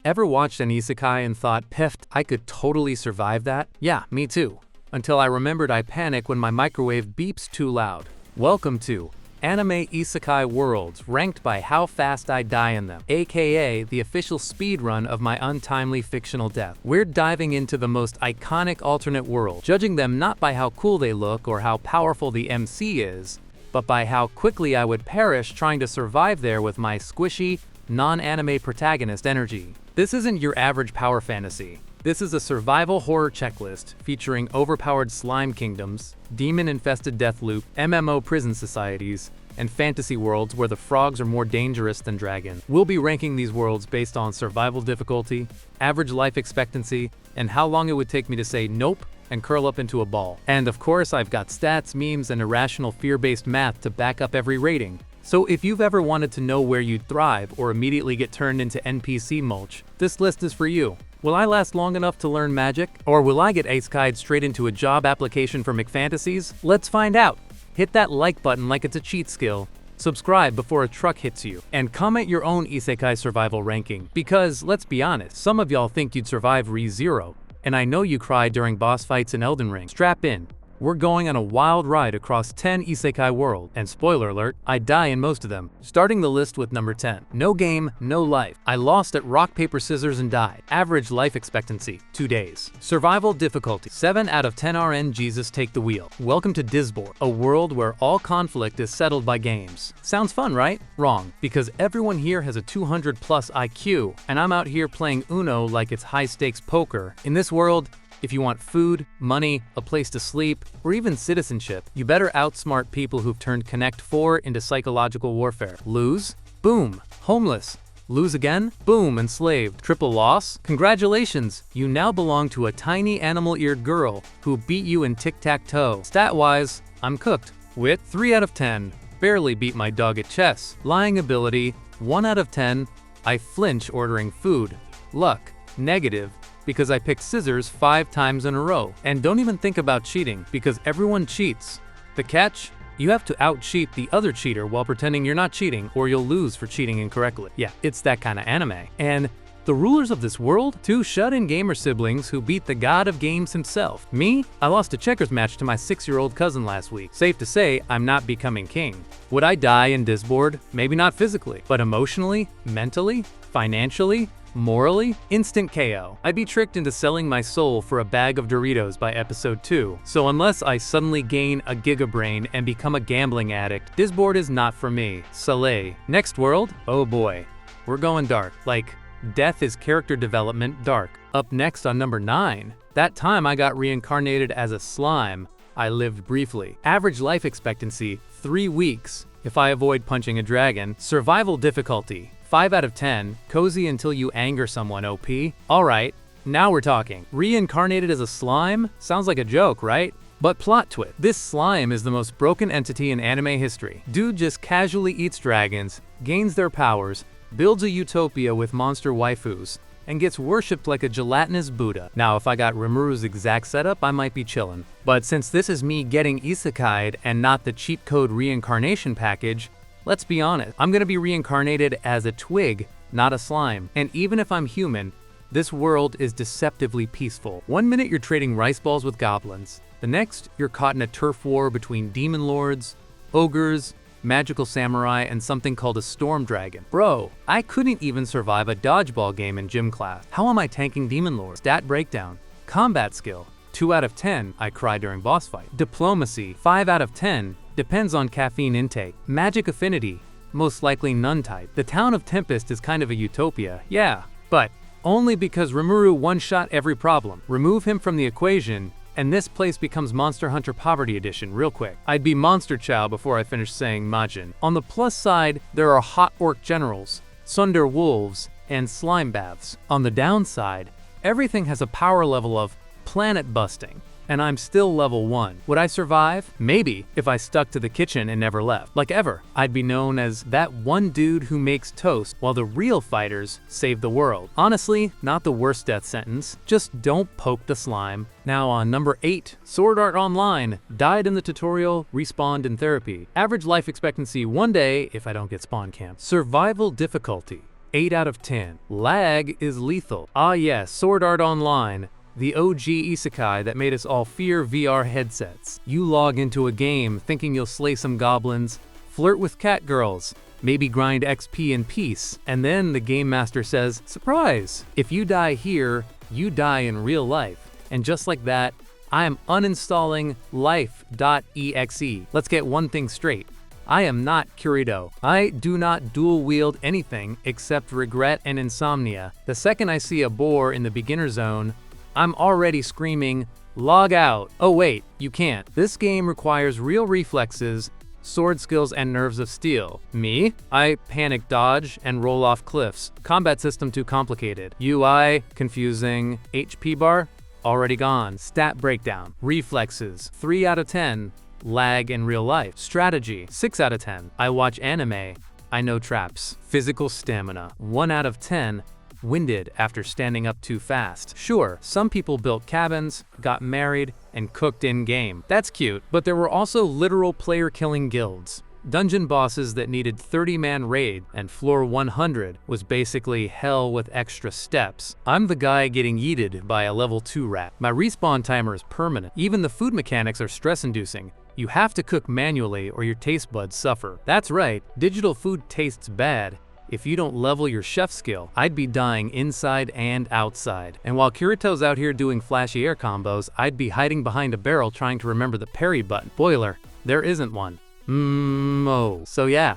Ever watched an isekai and thought, "Piffed, I could totally survive that"? Yeah, me too. Until I remembered I panic when my microwave beeps too loud. Welcome to Anime Isekai Worlds, ranked by how fast I die in them, aka the official speedrun of my untimely fictional death. We're diving into the most iconic alternate world, judging them not by how cool they look or how powerful the MC is, but by how quickly I would perish trying to survive there with my squishy, non-anime protagonist energy. This isn't your average power fantasy. This is a survival horror checklist featuring overpowered slime kingdoms, demon-infested death loop, MMO prison societies, and fantasy worlds where the frogs are more dangerous than dragons. We'll be ranking these worlds based on survival difficulty, average life expectancy, and how long it would take me to say nope and curl up into a ball. And of course, I've got stats, memes, and irrational fear-based math to back up every rating. So if you've ever wanted to know where you'd thrive or immediately get turned into NPC mulch, this list is for you. Will I last long enough to learn magic? Or will I get isekai'd straight into a job application for McFantasies? Let's find out! Hit that like button like it's a cheat skill, subscribe before a truck hits you, and comment your own isekai survival ranking. Because, let's be honest, some of y'all think you'd survive ReZero, and I know you cried during boss fights in Elden Ring. Strap in. We're going on a wild ride across 10 isekai worlds, and spoiler alert, I die in most of them. Starting the list with number 10. No game, no life. I lost at rock, paper, scissors and died. Average life expectancy, 2 days. Survival difficulty, 7 out of 10 RN Jesus take the wheel. Welcome to Disboard, a world where all conflict is settled by games. Sounds fun, right? Wrong, because everyone here has a 200 plus IQ, and I'm out here playing Uno like it's high stakes poker. In this world, if you want food, money, a place to sleep, or even citizenship, you better outsmart people who've turned Connect 4 into psychological warfare. Lose? Boom. Homeless. Lose again? Boom, enslaved. Triple loss? Congratulations, you now belong to a tiny animal-eared girl who beat you in tic-tac-toe. Stat-wise, I'm cooked. Wit? 3 out of 10. Barely beat my dog at chess. Lying ability? 1 out of 10. I flinch ordering food. Luck? Negative, because I picked scissors 5 times in a row. And don't even think about cheating, because everyone cheats. The catch? You have to out-cheat the other cheater while pretending you're not cheating, or you'll lose for cheating incorrectly. Yeah, it's that kind of anime. And the rulers of this world? 2 shut-in gamer siblings who beat the god of games himself. Me? I lost a checkers match to my 6-year-old cousin last week. Safe to say, I'm not becoming king. Would I die in Disboard? Maybe not physically, but emotionally, mentally, financially, morally? Instant KO. I'd be tricked into selling my soul for a bag of Doritos by episode 2. So unless I suddenly gain a gigabrain and become a gambling addict, Disboard is not for me. Saleh. Next world? Oh boy. We're going dark. Like, death is character development dark. Up next on number 9. That time I got reincarnated as a slime. I lived briefly. Average life expectancy, 3 weeks. If I avoid punching a dragon. Survival difficulty, 5 out of 10, cozy until you anger someone OP. Alright, now we're talking. Reincarnated as a slime? Sounds like a joke, right? But plot twist, this slime is the most broken entity in anime history. Dude just casually eats dragons, gains their powers, builds a utopia with monster waifus, and gets worshipped like a gelatinous Buddha. Now if I got Rimuru's exact setup, I might be chillin'. But since this is me getting isekai'd and not the cheat code reincarnation package, let's be honest, I'm gonna be reincarnated as a twig, not a slime. And even if I'm human, this world is deceptively peaceful. 1 minute you're trading rice balls with goblins. The next, you're caught in a turf war between demon lords, ogres, magical samurai, and something called a storm dragon. Bro, I couldn't even survive a dodgeball game in gym class. How am I tanking demon lords? Stat breakdown. Combat skill, 2 out of 10, I cry during boss fight. Diplomacy, 5 out of 10, depends on caffeine intake. Magic affinity, most likely none type. The town of Tempest is kind of a utopia, yeah, but only because Rimuru one-shot every problem. Remove him from the equation, and this place becomes Monster Hunter Poverty Edition real quick. I'd be Monster Chow before I finish saying Majin. On the plus side, there are hot orc generals, Sunder wolves, and slime baths. On the downside, everything has a power level of planet busting, and I'm still level 1. Would I survive? Maybe, if I stuck to the kitchen and never left. Like ever. I'd be known as that one dude who makes toast while the real fighters save the world. Honestly, not the worst death sentence. Just don't poke the slime. Now on number 8, Sword Art Online. Died in the tutorial, respawned in therapy. Average life expectancy 1 day if I don't get spawn camped. Survival difficulty, 8 out of 10. Lag is lethal. Ah yes, Sword Art Online, the OG isekai that made us all fear VR headsets. You log into a game thinking you'll slay some goblins, flirt with cat girls, maybe grind XP in peace, and then the game master says, surprise! If you die here, you die in real life. And just like that, I am uninstalling life.exe. Let's get one thing straight. I am not Kirito. I do not dual wield anything except regret and insomnia. The second I see a boar in the beginner zone, I'm already screaming, log out. Oh wait, you can't. This game requires real reflexes, sword skills, and nerves of steel. Me? I panic dodge and roll off cliffs. Combat system too complicated. UI confusing. HP bar already gone. Stat breakdown. Reflexes 3 out of 10. Lag in real life. Strategy 6 out of 10. I watch anime. I know traps. Physical stamina 1 out of 10. Winded after standing up too fast. Sure, some people built cabins, got married, and cooked in-game. That's cute, but there were also literal player-killing guilds. Dungeon bosses that needed 30-man raid, and floor 100 was basically hell with extra steps. I'm the guy getting yeeted by a level 2 rat. My respawn timer is permanent. Even the food mechanics are stress-inducing. You have to cook manually or your taste buds suffer. That's right, digital food tastes bad. If you don't level your chef skill, I'd be dying inside and outside. And while Kirito's out here doing flashy air combos, I'd be hiding behind a barrel trying to remember the parry button. Boiler, there isn't one. Oh. So yeah,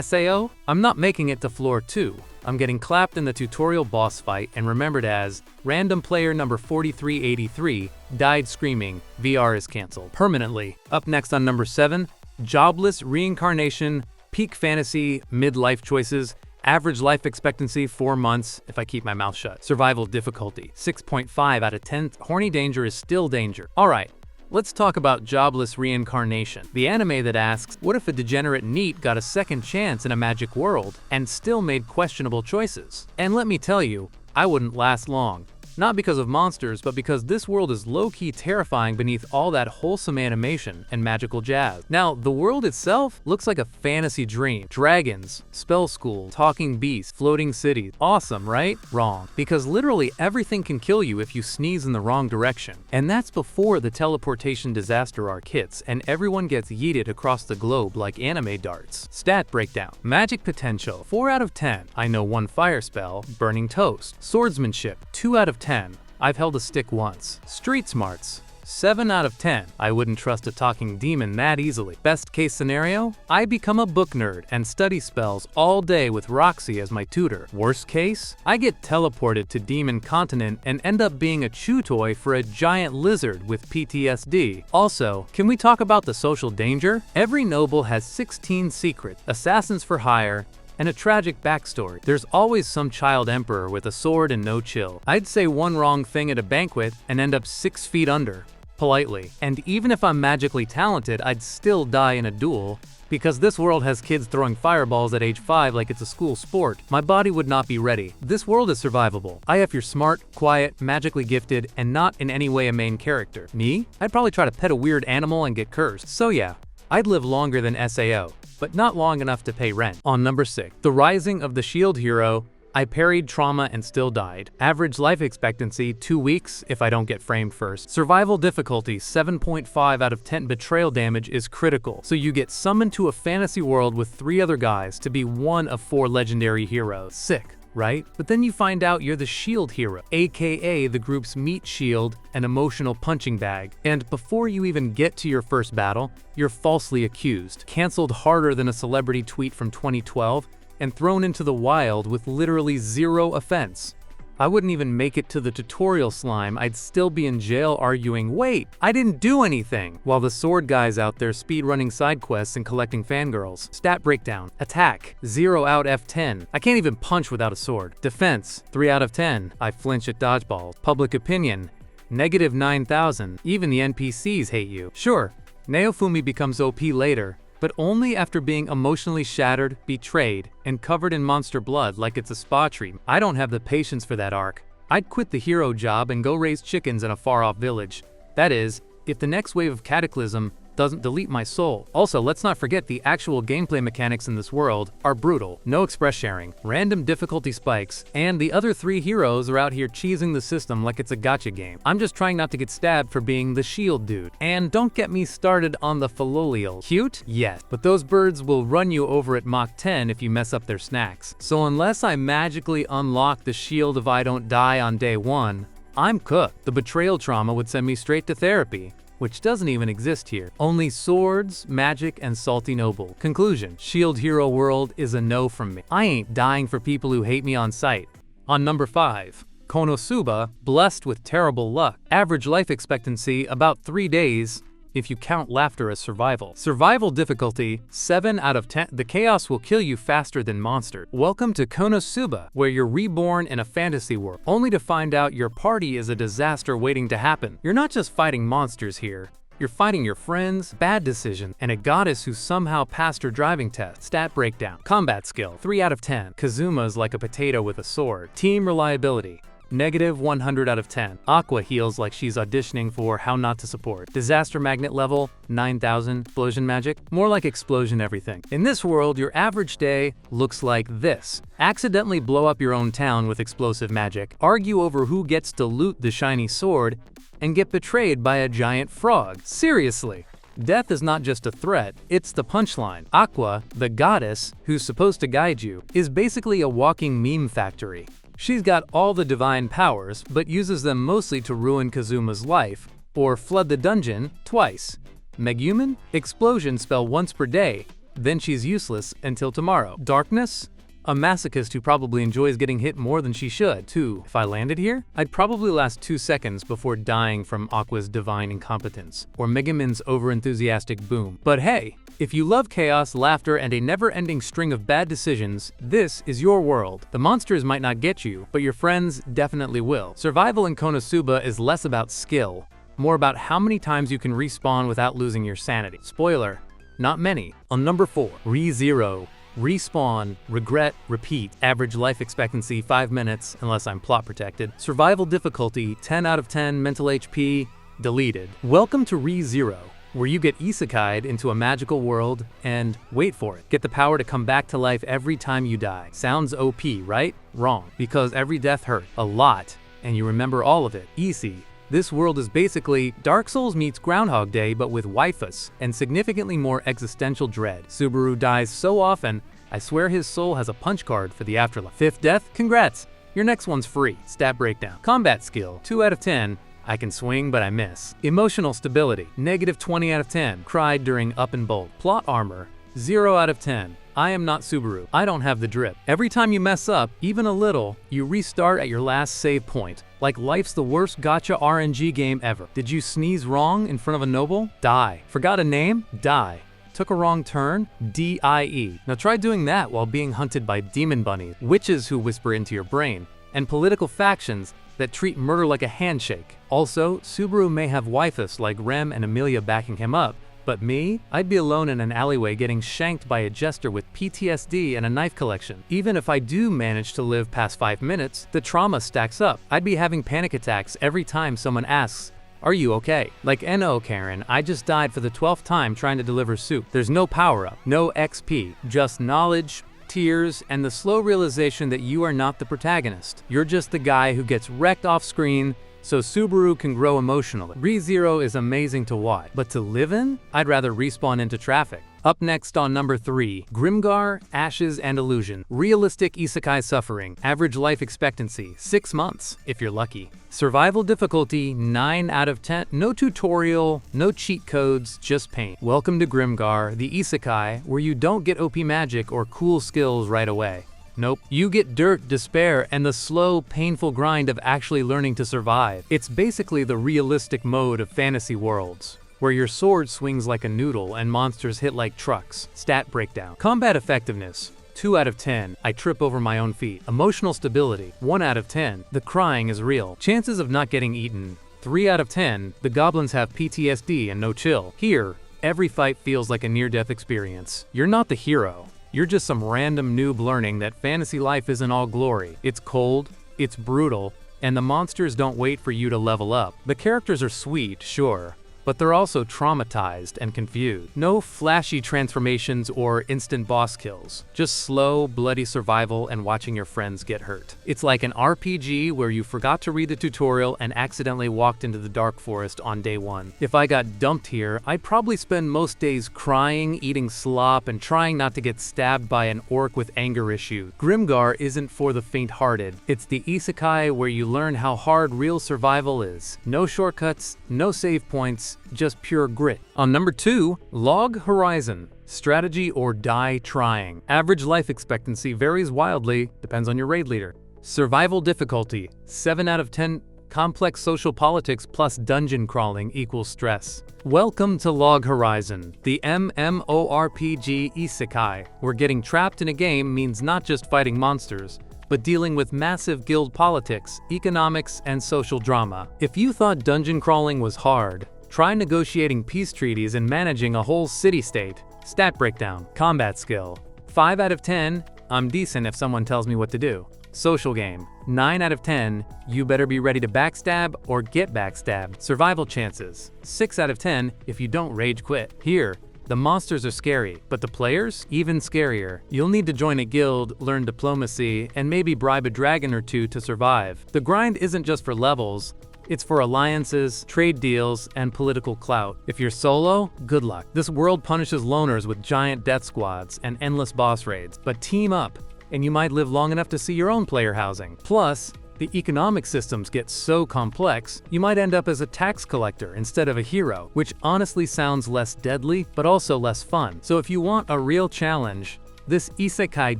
SAO? I'm not making it to floor 2. I'm getting clapped in the tutorial boss fight and remembered as random player number 4383 died screaming, VR is canceled. Permanently. Up next on number 7, jobless reincarnation, peak fantasy, midlife choices, average life expectancy 4 months if I keep my mouth shut. Survival difficulty 6.5 out of 10. Horny danger is still danger. Alright, let's talk about jobless reincarnation. The anime that asks, what if a degenerate NEET got a second chance in a magic world and still made questionable choices? And let me tell you, I wouldn't last long. Not because of monsters, but because this world is low-key terrifying beneath all that wholesome animation and magical jazz. Now, the world itself looks like a fantasy dream. Dragons, spell school, talking beasts, floating cities. Awesome, right? Wrong. Because literally everything can kill you if you sneeze in the wrong direction. And that's before the teleportation disaster arc hits and everyone gets yeeted across the globe like anime darts. Stat breakdown. Magic potential, 4 out of 10. I know 1 fire spell, burning toast. Swordsmanship, 2 out of 10. I've held a stick once. Street smarts, 7 out of 10. I wouldn't trust a talking demon that easily. Best case scenario? I become a book nerd and study spells all day with Roxy as my tutor. Worst case? I get teleported to Demon Continent and end up being a chew toy for a giant lizard with PTSD. Also, can we talk about the social danger? Every noble has 16 secrets, assassins for hire, and a tragic backstory. There's always some child emperor with a sword and no chill. I'd say one wrong thing at a banquet and end up 6 feet under, politely. And even if I'm magically talented, I'd still die in a duel, because this world has kids throwing fireballs at age 5 like it's a school sport. My body would not be ready. This world is survivable. if you're smart, quiet, magically gifted, and not in any way a main character. Me? I'd probably try to pet a weird animal and get cursed. So yeah, I'd live longer than SAO, but not long enough to pay rent. On number 6, The Rising of the Shield Hero. I parried trauma and still died. Average life expectancy 2 weeks if I don't get framed first. Survival difficulty 7.5 out of 10. Betrayal damage is critical, so you get summoned to a fantasy world with 3 other guys to be one of 4 legendary heroes. Sick, right? But then you find out you're the shield hero, aka the group's meat shield and emotional punching bag. And before you even get to your first battle, you're falsely accused, canceled harder than a celebrity tweet from 2012, and thrown into the wild with literally 0 offense. I wouldn't even make it to the tutorial slime. I'd still be in jail arguing, wait, I didn't do anything, while the sword guy's out there speedrunning side quests and collecting fangirls. Stat breakdown. Attack, 0 out of 10. I can't even punch without a sword. Defense, 3 out of 10. I flinch at dodgeballs. Public opinion, negative 9,000. Even the NPCs hate you. Sure, Naofumi becomes OP later, but only after being emotionally shattered, betrayed, and covered in monster blood like it's a spa treatment. I don't have the patience for that arc. I'd quit the hero job and go raise chickens in a far-off village. That is, if the next wave of Cataclysm doesn't delete my soul. Also, let's not forget the actual gameplay mechanics in this world are brutal. No express sharing, random difficulty spikes, and the other 3 heroes are out here cheesing the system like it's a gacha game. I'm just trying not to get stabbed for being the shield dude. And don't get me started on the Philolial. Cute? Yes, but those birds will run you over at Mach 10 if you mess up their snacks. So unless I magically unlock the shield if I don't die on day 1, I'm cooked. The betrayal trauma would send me straight to therapy, which doesn't even exist here. Only swords, magic, and salty noble. Conclusion: Shield Hero World is a no from me. I ain't dying for people who hate me on sight. On number 5, Konosuba, blessed with terrible luck. Average life expectancy about 3 days, if you count laughter as survival. Survival difficulty, 7 out of 10. The chaos will kill you faster than monsters. Welcome to Konosuba, where you're reborn in a fantasy world, only to find out your party is a disaster waiting to happen. You're not just fighting monsters here. You're fighting your friends, bad decisions, and a goddess who somehow passed her driving test. Stat breakdown. Combat skill, 3 out of 10. Kazuma's like a potato with a sword. Team reliability, -100 out of 10. Aqua heals like she's auditioning for How Not to Support. Disaster magnet level, 9,000. Explosion magic, more like explosion everything. In this world, your average day looks like this. Accidentally blow up your own town with explosive magic, argue over who gets to loot the shiny sword, and get betrayed by a giant frog. Seriously. Death is not just a threat, it's the punchline. Aqua, the goddess, who's supposed to guide you, is basically a walking meme factory. She's got all the divine powers, but uses them mostly to ruin Kazuma's life, or flood the dungeon twice. Megumin? Explosion spell once per day, then she's useless until tomorrow. Darkness? A masochist who probably enjoys getting hit more than she should, too. If I landed here, I'd probably last 2 seconds before dying from Aqua's divine incompetence, or Megumin's overenthusiastic boom. But hey, if you love chaos, laughter, and a never-ending string of bad decisions, this is your world. The monsters might not get you, but your friends definitely will. Survival in Konosuba is less about skill, more about how many times you can respawn without losing your sanity. Spoiler, not many. On number 4, ReZero. Respawn, regret, repeat. Average life expectancy 5 minutes, unless I'm plot protected. Survival difficulty 10 out of 10, mental HP, deleted. Welcome to ReZero, where you get isekai'd into a magical world and, wait for it, get the power to come back to life every time you die. Sounds OP, right? Wrong, because every death hurt a lot, and you remember all of it. Easy. This world is basically Dark Souls meets Groundhog Day but with waifus and significantly more existential dread. Subaru dies so often, I swear his soul has a punch card for the afterlife. 5th death? Congrats! Your next one's free. Stat breakdown. Combat skill, 2 out of 10. I can swing, but I miss. Emotional stability, -20 out of 10. Cried during up and bolt. Plot armor, 0 out of 10. I am not Subaru. I don't have the drip. Every time you mess up, even a little, you restart at your last save point. Like life's the worst gacha RNG game ever. Did you sneeze wrong in front of a noble? Die. Forgot a name? Die. Took a wrong turn? DIE. Now try doing that while being hunted by demon bunnies, witches who whisper into your brain, and political factions that treat murder like a handshake. Also, Subaru may have waifus like Rem and Amelia backing him up, but me? I'd be alone in an alleyway getting shanked by a jester with PTSD and a knife collection. Even if I do manage to live past 5 minutes, the trauma stacks up. I'd be having panic attacks every time someone asks, "Are you okay?" Like NO Karen, I just died for the 12th time trying to deliver soup. There's no power-up, no XP, just knowledge, tears, and the slow realization that you are not the protagonist. You're just the guy who gets wrecked off screen, so Subaru can grow emotionally. ReZero is amazing to watch, but to live in? I'd rather respawn into traffic. Up next on number 3, Grimgar, Ashes and Illusion. Realistic isekai suffering. Average life expectancy, 6 months, if you're lucky. Survival difficulty, 9 out of 10. No tutorial, no cheat codes, just pain. Welcome to Grimgar, the isekai, where you don't get OP magic or cool skills right away. Nope. You get dirt, despair, and the slow, painful grind of actually learning to survive. It's basically the realistic mode of fantasy worlds, where your sword swings like a noodle and monsters hit like trucks. Stat breakdown. Combat effectiveness, 2 out of 10. I trip over my own feet. Emotional stability, 1 out of 10. The crying is real. Chances of not getting eaten, 3 out of 10. The goblins have PTSD and no chill. Here, every fight feels like a near-death experience. You're not the hero. You're just some random noob learning that fantasy life isn't all glory. It's cold, it's brutal, and the monsters don't wait for you to level up. The characters are sweet, sure, but but they're also traumatized and confused. No flashy transformations or instant boss kills, just slow, bloody survival and watching your friends get hurt. It's like an RPG where you forgot to read the tutorial and accidentally walked into the dark forest on day one. If I got dumped here, I'd probably spend most days crying, eating slop, and trying not to get stabbed by an orc with anger issues. Grimgar isn't for the faint-hearted. It's the isekai where you learn how hard real survival is. No shortcuts, no save points, just pure grit. On number 2, Log Horizon. Strategy or die trying. Average life expectancy varies wildly, depends on your raid leader. Survival difficulty, 7 out of 10. Complex social politics plus dungeon crawling equals stress. Welcome to Log Horizon, the MMORPG isekai, where getting trapped in a game means not just fighting monsters, but dealing with massive guild politics, economics, and social drama. If you thought dungeon crawling was hard, try negotiating peace treaties and managing a whole city-state. Stat breakdown. Combat skill. 5 out of 10, I'm decent if someone tells me what to do. Social game. 9 out of 10, you better be ready to backstab or get backstabbed. Survival chances. 6 out of 10 if you don't rage quit. Here, the monsters are scary, but the players? Even scarier. You'll need to join a guild, learn diplomacy, and maybe bribe a dragon or two to survive. The grind isn't just for levels, it's for alliances, trade deals, and political clout. If you're solo, good luck. This world punishes loners with giant death squads and endless boss raids, but team up, and you might live long enough to see your own player housing. Plus, the economic systems get so complex, you might end up as a tax collector instead of a hero, which honestly sounds less deadly, but also less fun. So if you want a real challenge, this isekai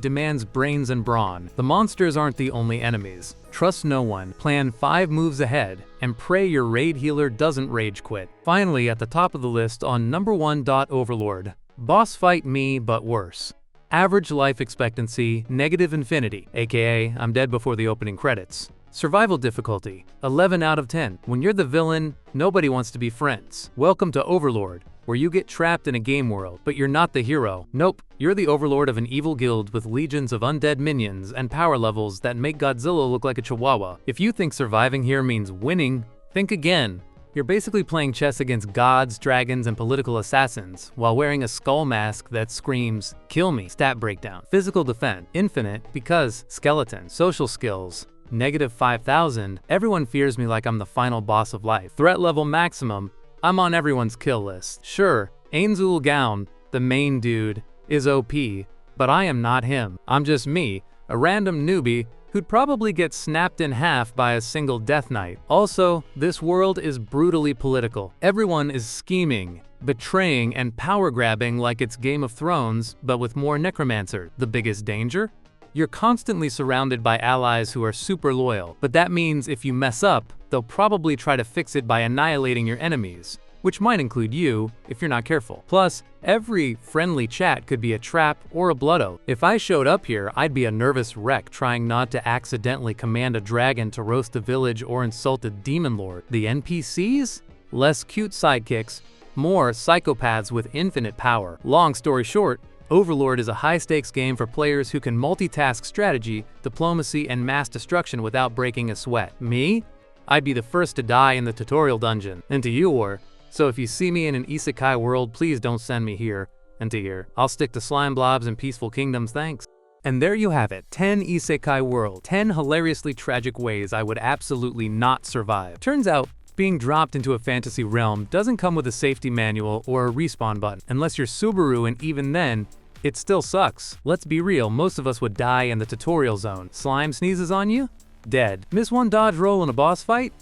demands brains and brawn. The monsters aren't the only enemies. Trust no one, plan 5 moves ahead, and pray your raid healer doesn't rage quit. Finally, at the top of the list on number 1. Overlord. Boss fight me, but worse. Average life expectancy, negative infinity, aka I'm dead before the opening credits. Survival difficulty, 11 out of 10. When you're the villain, nobody wants to be friends. Welcome to Overlord, where you get trapped in a game world, but you're not the hero. Nope, you're the overlord of an evil guild with legions of undead minions and power levels that make Godzilla look like a chihuahua. If you think surviving here means winning, think again. You're basically playing chess against gods, dragons, and political assassins, while wearing a skull mask that screams, "Kill me." Stat breakdown. Physical defense, infinite, because skeleton. Social skills, negative 5,000. Everyone fears me like I'm the final boss of life. Threat level maximum, I'm on everyone's kill list. Sure, Ainzul Gown, the main dude, is OP, but I am not him. I'm just me, a random newbie who'd probably get snapped in half by a single death knight. Also, this world is brutally political. Everyone is scheming, betraying, and power-grabbing like it's Game of Thrones, but with more necromancers. The biggest danger? You're constantly surrounded by allies who are super loyal, but that means if you mess up, they'll probably try to fix it by annihilating your enemies, which might include you if you're not careful. Plus, every friendly chat could be a trap or a blood oath. If I showed up here, I'd be a nervous wreck trying not to accidentally command a dragon to roast a village or insult a demon lord. The NPCs? Less cute sidekicks, more psychopaths with infinite power. Long story short, Overlord is a high-stakes game for players who can multitask strategy, diplomacy, and mass destruction without breaking a sweat. Me? I'd be the first to die in the tutorial dungeon. Into you or. So if you see me in an isekai world, please don't send me here and to here. I'll stick to slime blobs and peaceful kingdoms, thanks. And there you have it, 10 isekai world, 10 hilariously tragic ways I would absolutely not survive. Turns out, being dropped into a fantasy realm doesn't come with a safety manual or a respawn button, unless you're Subaru, and even then, it still sucks. Let's be real, most of us would die in the tutorial zone. Slime sneezes on you? Dead. Miss one dodge roll in a boss fight?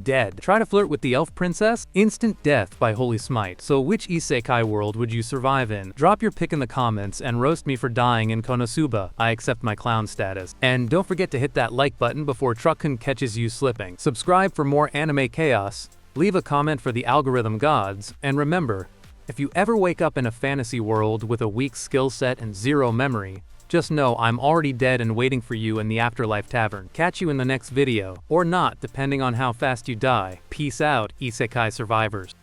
Dead. Try to flirt with the elf princess? Instant death by Holy Smite. So which isekai world would you survive in? Drop your pick in the comments and roast me for dying in Konosuba. I accept my clown status. And don't forget to hit that like button before Truckun catches you slipping. Subscribe for more anime chaos, leave a comment for the algorithm gods, and remember, if you ever wake up in a fantasy world with a weak skill set and zero memory, just know I'm already dead and waiting for you in the Afterlife Tavern. Catch you in the next video, or not, depending on how fast you die. Peace out, isekai survivors.